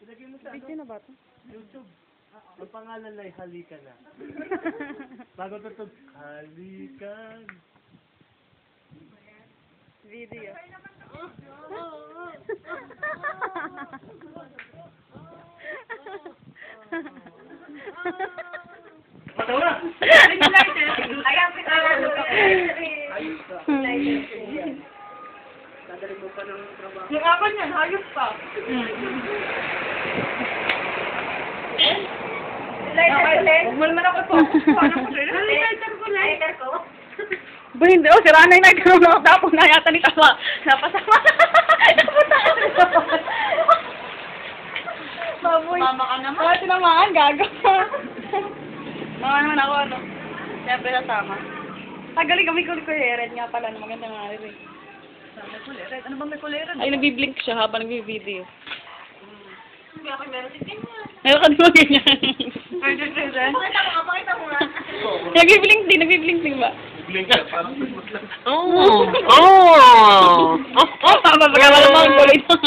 Ilagay mo sa Video na ba ito? YouTube. Ang pangalan ay Halika Na. Bago tutug, Halika Na. Video. Patawa! Dadalhin mo pa ng trabaho. Yung akin yan, hayop pa. Huwag mo naman ako po. Lighter ko, lighter ko. Ba, hindi. Oh, sira na yung nagkaroon ako. Tapos na yata ni Kawa. Napasama. Baboy. Mama ka naman. Wala tinamaan, gago. Mama naman ako, ano. Siyempre nasama. Tagaling kami kulikuleret nga pala. Maganda nga rin. May kuleret. Ano ba may kuleret? Ay, nagbiblink siya habang nagbi-video. Hindi ako meron din yan. Meron ka naman ganyan. Pakita mo nga. Nagbiblink din ba? Blink ka. Oh! Oh! Oh! Tama ba ka malamang kulay ng